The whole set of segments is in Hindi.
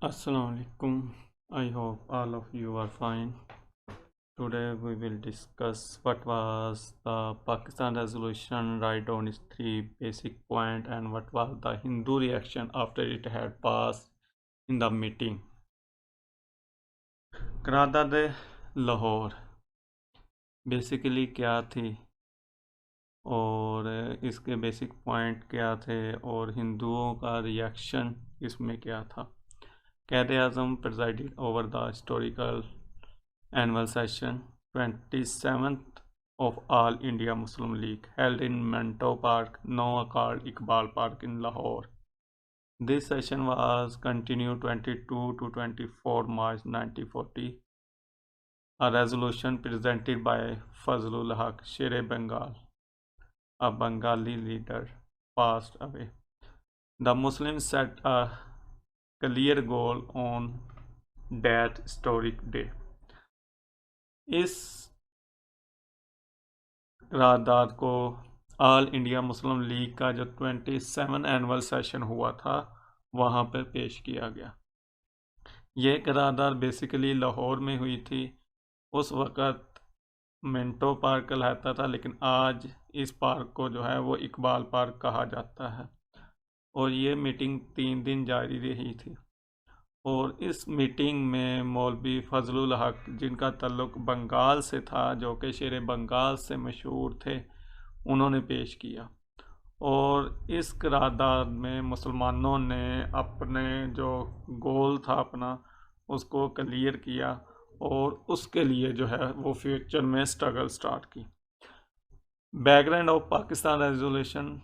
Assalamu alaikum. I hope all of you are fine. Today we will discuss what was the Pakistan resolution, write down its three basic points, and what was the Hindu reaction after it had passed in the meeting. करारदाद लाहौर बेसिकली क्या थी और इसके बेसिक पॉइंट क्या थे और हिंदुओं का रिएक्शन इसमें क्या था। Quaid-e-Azam presided over the historical annual session 27th of All India Muslim League held in Minto Park, now called Iqbal Park in Lahore. This session was continued 22 to 24 March 1940. A resolution presented by Fazlul Haq Sher-e-Bengal, a Bengali leader, passed away. The Muslims set a clear goal on that historic day. इस करारदाद को ऑल इंडिया मुस्लिम लीग का जो 27 एनुअल सेशन हुआ था वहाँ पर पेश किया गया। ये करारदाद बेसिकली लाहौर में हुई थी। उस वक़्त मिंटो पार्क कहलाता था, लेकिन आज इस पार्क को जो है वो इकबाल पार्क कहा जाता है। और ये मीटिंग 3 दिन जारी रही थी। और इस मीटिंग में मौलवी फजलुल हक, जिनका ताल्लुक़ बंगाल से था, जो कि शेर बंगाल से मशहूर थे, उन्होंने पेश किया। और इस करारदाद में मुसलमानों ने अपने जो गोल था अपना उसको क्लियर किया और उसके लिए जो है वो फ्यूचर में स्ट्रगल स्टार्ट की। Background of Pakistan resolution: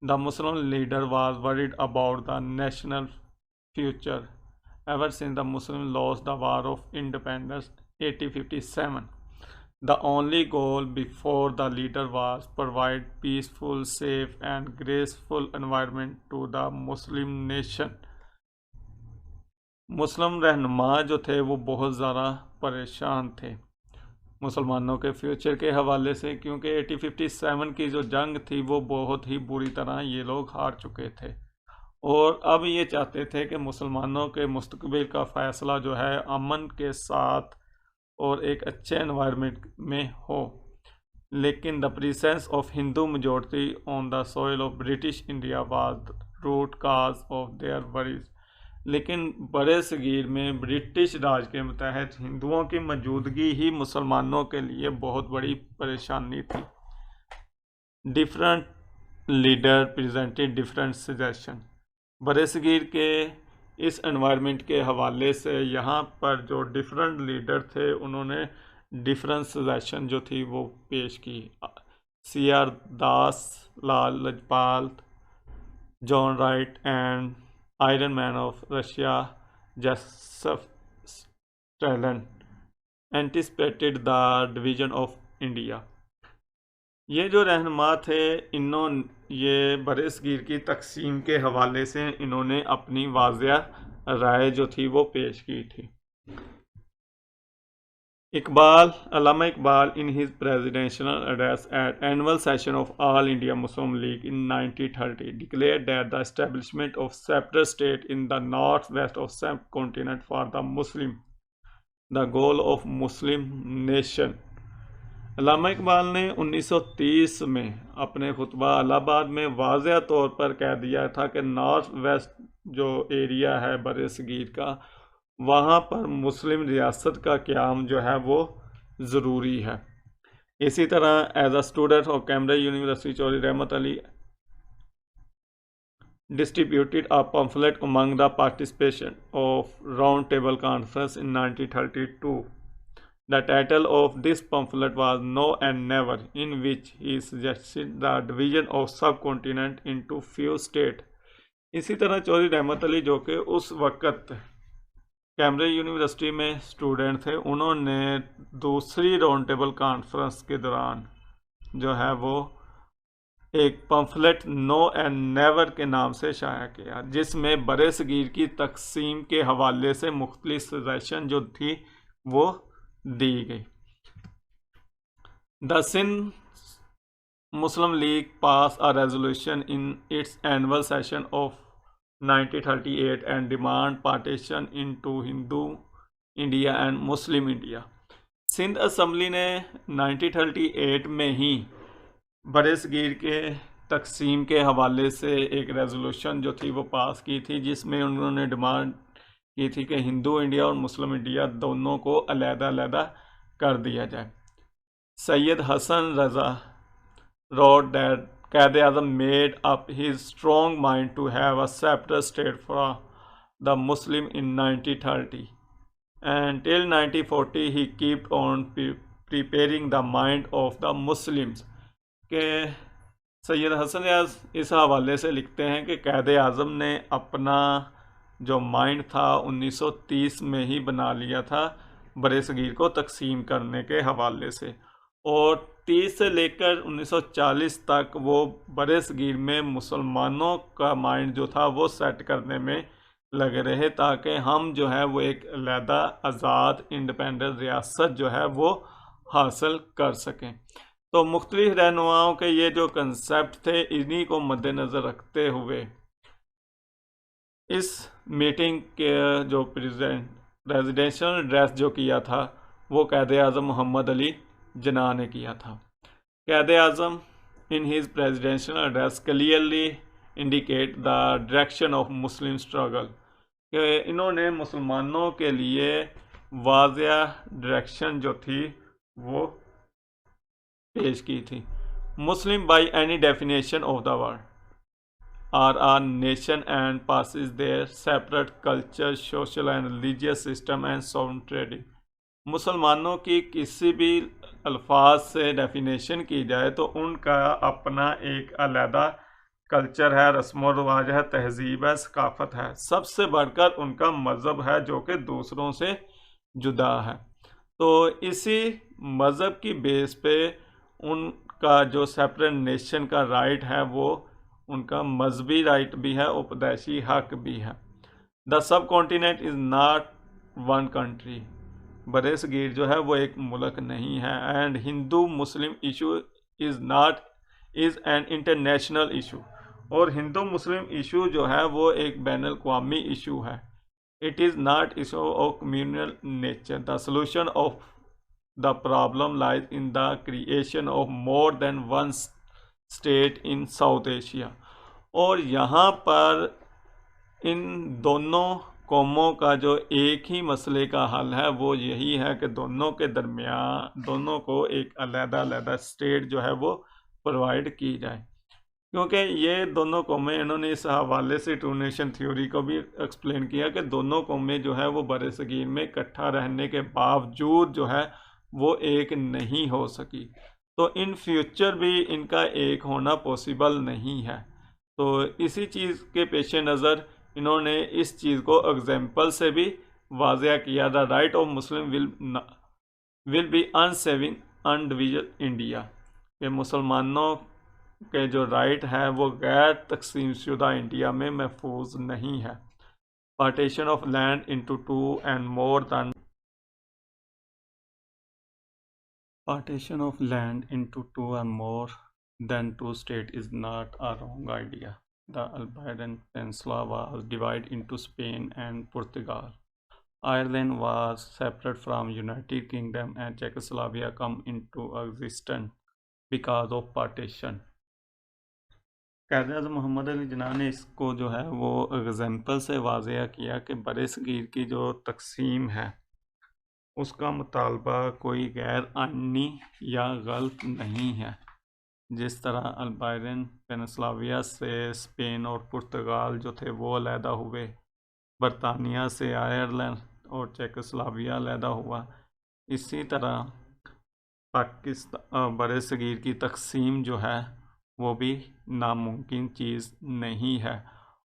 the Muslim leader was worried about the national future ever since the Muslims lost the War of Independence 1857. The only goal before the leader was provide peaceful, safe and graceful environment to the Muslim nation. मुस्लिम रहनुमा जो थे वो बहुत ज़्यादा परेशान थे मुसलमानों के फ्यूचर के हवाले से, क्योंकि 1857 की जो जंग थी वो बहुत ही बुरी तरह ये लोग हार चुके थे और अब ये चाहते थे कि मुसलमानों के मुस्तकबिल का फ़ैसला जो है अमन के साथ और एक अच्छे एनवायरनमेंट में हो। लेकिन the presence of Hindu majority on the soil of British India was root cause of their worries. लेकिन बड़े सगीर में ब्रिटिश राज के तहत हिंदुओं की मौजूदगी ही मुसलमानों के लिए बहुत बड़ी परेशानी थी। Different leader presented different suggestion. बरसगीर के इस एनवायरनमेंट के हवाले से यहाँ पर जो डिफरेंट लीडर थे उन्होंने डिफरेंट सजेशन जो थी वो पेश की। CR Das, Lal Lajpat, John Wright and iron man of Russia Joseph Stalin anticipated the division of India. ये जो रहनुमा थे इन्होंने ये बरसगीर की तकसीम के हवाले से इन्होंने अपनी वाज़िया राय जो थी वो पेश की थी। Allama Iqbal in his presidential address at annual session of All India Muslim League in 1930 declared that the establishment of separate state in the north west of subcontinent for the Muslim, the goal of Muslim nation। अल्लामा इकबाल ने 1930 में अपने खुतबा इलाहाबाद में वाज़ह तौर पर कह दिया था कि नॉर्थ वेस्ट जो एरिया है बरसगीर का, वहाँ पर मुस्लिम रियासत का क़याम जो है वो ज़रूरी है। इसी तरह as a student of Cambridge University Chaudhry Rahmat Ali distributed a pamphlet among the participants of Round Table Conference in 1932. The title of this pamphlet was No and Never, in which he suggested the division of subcontinent into few states. इसी तरह चौधरी रहमत अली जो कि उस वक़्त कैम्ब्रिज यूनिवर्सिटी में स्टूडेंट थे, उन्होंने दूसरी राउंड टेबल कॉन्फ्रेंस के दौरान जो है वो एक पम्फलेट नो एंड नेवर के नाम से शाया किया, जिसमें बरसगीर की तकसीम के हवाले से मुख्तलिफ सजेशन जो थी वो दी गई। The Sindh Muslim League pass a resolution in its annual session of 1938 and demand partition into Hindu India and Muslim India। Sindh assembly ने 1938 में ही बरसगीर के तकसीम के हवाले से एक रेजोल्यूशन जो थी वो पास की थी, जिसमें उन्होंने डिमांड की थी कि हिंदू इंडिया और मुस्लिम इंडिया दोनों को अलग-अलग कर दिया जाए। सैयद हसन रज़ा wrote that Quaid-e-Azam made up his strong mind to have a separate state for the Muslim in 1930, and till 1940 he kept on preparing the mind of the Muslims। के सैयद हसन रियाज इस हवाले से लिखते हैं कि क़ायद-ए-आज़म ने अपना जो माइंड था 1930 में ही बना लिया था बरसगीर को तकसीम करने के हवाले से, और 30 से लेकर 1940 तक वो बरसगीर में मुसलमानों का माइंड जो था वो सेट करने में लगे रहे, ताकि हम जो है वो एक अलहदा आज़ाद इंडिपेंडेंट रियासत जो है वो हासिल कर सकें। तो मुख्तलिफ रहनुमाओं के ये जो कंसेप्ट थे, इन्हीं को मद्देनज़र रखते हुए इस मीटिंग के जो प्रेसिडेंशियल एड्रेस जो किया था वो क़ायद-ए-आज़म मोहम्मद अली जिन्ना ने किया था। क़ायद-ए-आज़म इन his presidential address clearly indicate the direction of Muslim struggle, कि इन्होंने मुसलमानों के लिए वाज़िया डायरेक्शन जो थी वो पेश की थी। Muslim by any definition of the word are a nation and possess their separate culture, social and religious system and sovereign trading. मुसलमानों की किसी भी अल्फाज से डेफिनेशन की जाए तो उनका अपना एक अलहदा कल्चर है, रस्म व रिवाज है, तहजीब है, सकाफत है, सबसे बढ़कर उनका मज़हब है जो कि दूसरों से जुदा है। तो इसी मज़हब की बेस पे उनका जो सेपरेट नेशन का राइट है वो उनका मजहबी राइट भी है, उपदेशी हक भी है। The subcontinent is not one country, बरसगीर जो है वो एक मुल्क नहीं है। And Hindu Muslim issue is an international issue, और हिंदू मुस्लिम इशू जो है वो एक बैनुल अक़वामी इशू है। It is not issue of communal nature. The solution of the problem lies in the creation of more than one state in South Asia. और यहाँ पर इन दोनों कौमों का जो एक ही मसले का हल है वो यही है कि दोनों के दरमियान दोनों को एक अलग-अलग स्टेट जो है वो प्रोवाइड की जाए, क्योंकि ये दोनों कौमें, इन्होंने इस हवाले से टू नेशन थ्योरी को भी एक्सप्लेन किया कि दोनों कौमें जो है वो बरसगीर में इकट्ठा रहने के बावजूद जो है वो एक नहीं हो सकी, तो इन फ्यूचर भी इनका एक होना पॉसिबल नहीं है। तो इसी चीज़ के पेश नज़र इन्होंने इस चीज़ को एग्जाम्पल से भी वाज़िया किया। The right of Muslim will be unsaving undivided India, के मुसलमानों के जो राइट है वो गैर तकसीम शुदा इंडिया में महफूज नहीं है। Partition of land into two and more than Partition of land into two or more than two states is not a wrong idea. The Iberian Peninsula was divided into Spain and Portugal. Ireland was separate from United Kingdom and Czechoslovakia come into existence because of partition. Quaid-e-Azam Mohammad Ali Jinnah ने इसको जो है वो एग्जाम्पल से वाज़िया किया कि बरसगीर की जो तकसीम है उसका मुतालबा कोई गैर आइनी या गलत नहीं है। जिस तरह अल्बायरन पेनिनसुला से स्पेन और पुर्तगाल जो थे वो अलहदा हुए, बरतानिया से आयरलैंड और चेकोस्लोवाकिया अलहदा हुआ, इसी तरह पाकिस्तान बरसगीर की तकसीम जो है वो भी नामुमकिन चीज़ नहीं है।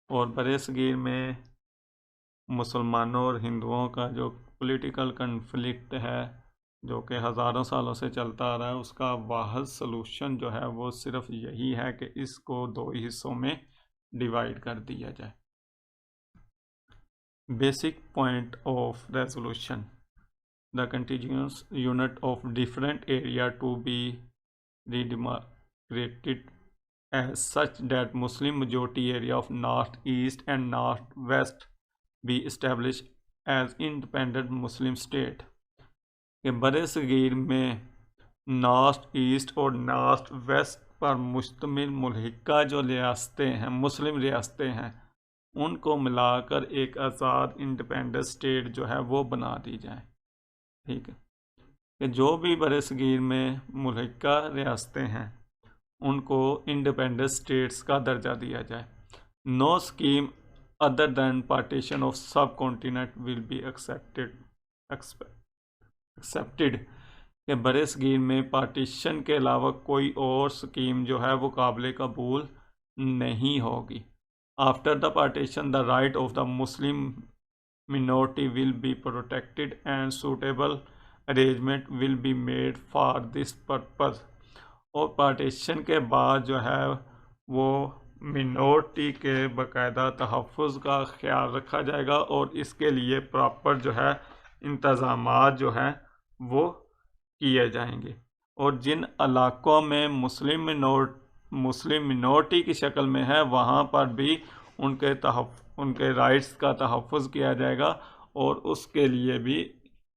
और बरसगीर में मुसलमानों और हिंदुओं का जो पॉलिटिकल कन्फ्लिक्ट है जो कि हज़ारों सालों से चलता आ रहा है, उसका वाहिद सलूशन जो है वो सिर्फ यही है कि इसको दो हिस्सों में डिवाइड कर दिया जाए। Basic point of resolution: the continuous unit of different area to be redemarcated as such that Muslim majority area of North East and North West be established as independent Muslim state। कि बरे सगीर में नॉर्थ ईस्ट और नॉर्थ वेस्ट पर मुश्तमिल मुल्हिका जो रियासतें हैं, मुस्लिम रियासतें हैं, उनको मिलाकर एक आज़ाद इंडिपेंडेंट स्टेट जो है वो बना दी जाए। ठीक है, कि जो भी बरे सगीर में मुल्हिका रियासतें हैं उनको इंडिपेंडेंट स्टेट्स का दर्जा दिया जाए। No scheme other than partition of subcontinent will be accepted कि बरे सगीर में पार्टीशन के अलावा कोई और स्कीम जो है वो काबिल कबूल नहीं होगी। After the partition the right of the Muslim minority will be protected and suitable arrangement will be made for this purpose। और पार्टीशन के बाद जो है वो मिनॉरिटी के बाकायदा तहफ़्फ़ुज़ का ख्याल रखा जाएगा और इसके लिए प्रॉपर जो है इंतज़ामात जो हैं वो किए जाएंगे। और जिन इलाक़ों में मुस्लिम मिनॉरिटी की शक्ल में है वहाँ पर भी उनके राइट्स का तहफ़्फ़ुज़ किया जाएगा और उसके लिए भी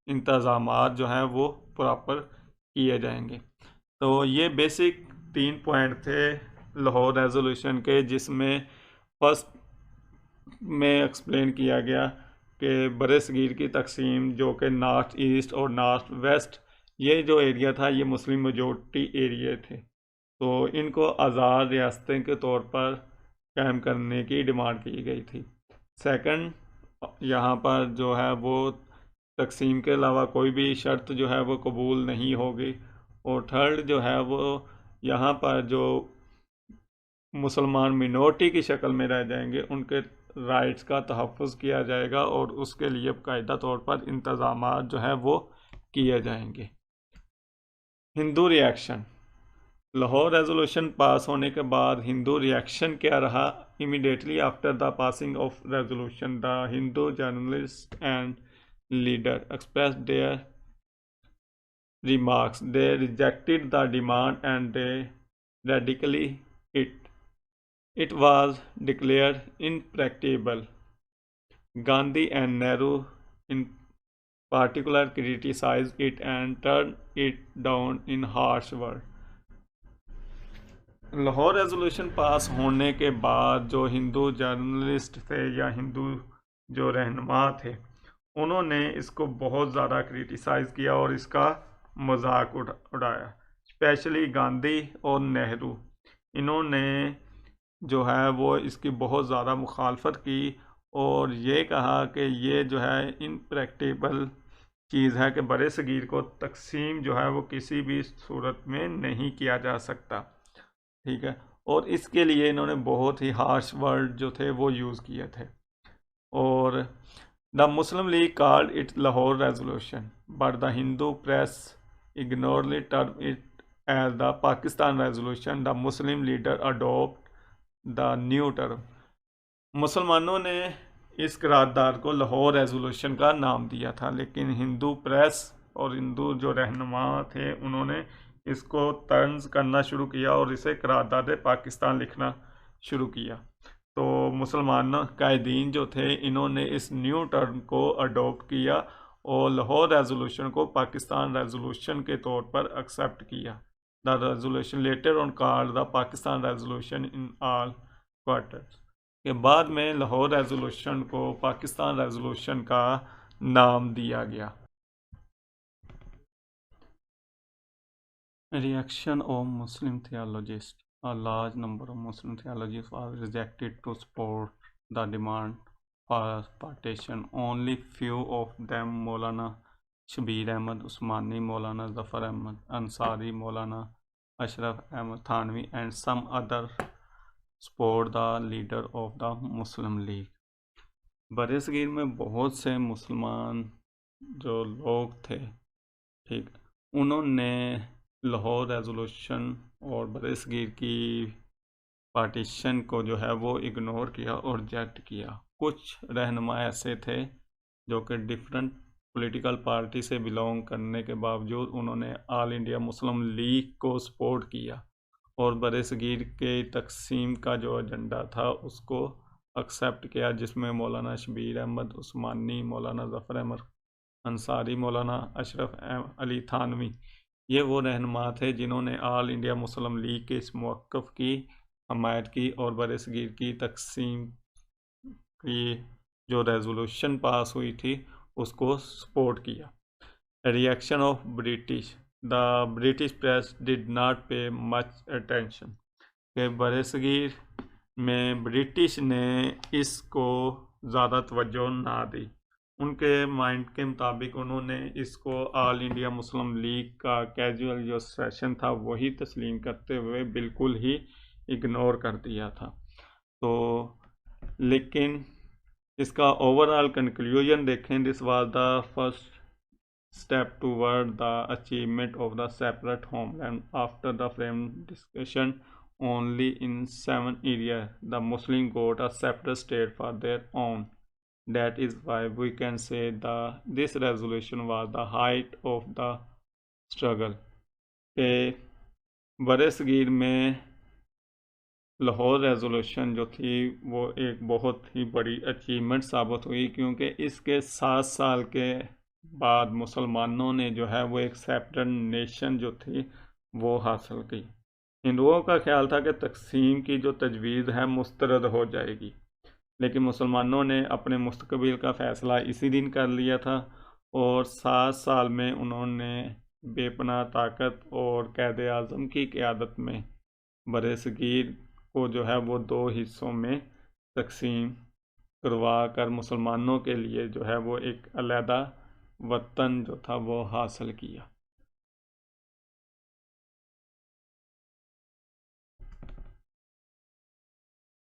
इंतज़ामात जो हैं वो प्रॉपर किए जाएंगे। तो ये बेसिक 3 पॉइंट थे लाहौर रेजोल्यूशन के, जिसमें फर्स्ट में एक्सप्लेन किया गया कि बरे सगीर की तकसीम जो कि नॉर्थ ईस्ट और नॉर्थ वेस्ट ये जो एरिया था ये मुस्लिम मेजॉरिटी एरिया थे, तो इनको आज़ाद रियासतें के तौर पर कायम करने की डिमांड की गई थी। सेकंड, यहाँ पर जो है वो तकसीम के अलावा कोई भी शर्त जो है वो कबूल नहीं होगी। और थर्ड जो है वो यहाँ पर जो मुसलमान मिनॉरिटी की शक्ल में रह जाएंगे उनके राइट्स का तहफ़्फ़ुज़ किया जाएगा और उसके लिए बाकायदा तौर पर इंतज़ामात जो है वो किए जाएंगे। Hindu reaction. Lahore resolution pass होने के बाद हिंदू रिएक्शन क्या रहा? Immediately after the passing of resolution the Hindu journalist and leader express their remarks। They rejected the demand and they radically it. It was declared impracticable। Gandhi and Nehru in particular criticized it and turned it down in harsh words। Lahore resolution pass होने के बाद जो हिंदू जर्नलिस्ट थे या हिंदू जो रहनुमा थे उन्होंने इसको बहुत ज़्यादा क्रिटिसाइज़ किया और इसका मजाक उड़ाया। स्पेशली गांधी और नेहरू, इन्होंने जो है वो इसकी बहुत ज़्यादा मुखालफत की और ये कहा कि ये जो है इनप्रैक्टिकल चीज़ है कि बड़े सगीर को तकसीम जो है वो किसी भी सूरत में नहीं किया जा सकता। ठीक है, और इसके लिए इन्होंने बहुत ही हार्श वर्ड जो थे वो यूज़ किए थे। और the Muslim League called it Lahore resolution but the Hindu press ignorantly term it as the Pakistan resolution. The Muslim leader adopt the new term. मुसलमानों ने इस करारदाद को लाहौर रेजोल्यूशन का नाम दिया था, लेकिन हिंदू प्रेस और हिंदू जो रहनुमा थे उन्होंने इसको तर्ज करना शुरू किया और इसे करारदाद पाकिस्तान लिखना शुरू किया। तो मुसलमान कायदीन जो थे इन्होंने इस न्यू टर्म को अडोप्ट किया और लाहौर रेजोल्यूशन को पाकिस्तान रेजोल्यूशन के तौर पर एक्सेप्ट किया। The resolution later on called the Pakistan resolution in all quarters. के बाद में लाहौर रेजोल्यूशन को पाकिस्तान रेजोल्यूशन का नाम दिया गया। Reaction of Muslim theologists. A large number of Muslim theologists were rejected to support the demand for partition. Only few of them, Maulana Shabir Ahmad Usmani, Maulana Zafar Ahmad Ansari, Maulana Ashraf Ahmad Thanvi and some other support the leader of the Muslim League। बरे सगीर में बहुत से मुसलमान जो लोग थे, ठीक, उन्होंने लाहौर रेजोल्यूशन और बरे सगीर की पार्टीशन को जो है वो इग्नोर किया और रिजेक्ट किया। कुछ रहनुमा ऐसे थे जो कि डिफरेंट पॉलिटिकल पार्टी से बिलोंग करने के बावजूद उन्होंने ऑल इंडिया मुस्लिम लीग को सपोर्ट किया और बरसगीर के तकसीम का जो एजेंडा था उसको एक्सेप्ट किया, जिसमें मौलाना शबीर अहमद उस्मानी, मौलाना ज़फ़र अहमद अंसारी, मौलाना अशरफ अली थानवी, ये वो रहनुमा थे जिन्होंने ऑल इंडिया मुस्लिम लीग के इस मौक़िफ़ की हमायत की और बरसगीर की तकसीम की जो रेजोल्यूशन पास हुई थी उसको सपोर्ट किया। Reaction of British, the British press did not पे मच अटेंशन, कि बरसगीर में ब्रिटिश ने इसको ज़्यादा तवज्जो ना दी। उनके माइंड के मुताबिक उन्होंने इसको ऑल इंडिया मुस्लिम लीग का कैजुअल जो सेशन था वही तस्लीम करते हुए बिल्कुल ही इग्नोर कर दिया था। तो लेकिन इसका ओवरऑल कंक्लूजन देखें, this was the first step toward the achievement of the separate homeland. After the frame discussion only in 7 areas, the Muslim got a separate state for their own. That is why we can say this resolution was the height of the struggle. के बरसगीर में लाहौर रेजोल्यूशन जो थी वो एक बहुत ही बड़ी अचीवमेंट साबित हुई, क्योंकि इसके 7 साल के बाद मुसलमानों ने जो है वो एक सेपरेट नेशन जो थी वो हासिल की। हिंदुओं का ख्याल था कि तकसीम की जो तजवीज़ है मुस्तरद हो जाएगी, लेकिन मुसलमानों ने अपने मुस्तकबिल का फ़ैसला इसी दिन कर लिया था और 7 साल में उन्होंने बेपनाह ताकत और कैद आज़म की क़यादत में बरसगीर को जो है वो 2 हिस्सों में तकसीम करवा कर मुसलमानों के लिए जो है वो एक अलहदा वतन जो था वो हासिल किया।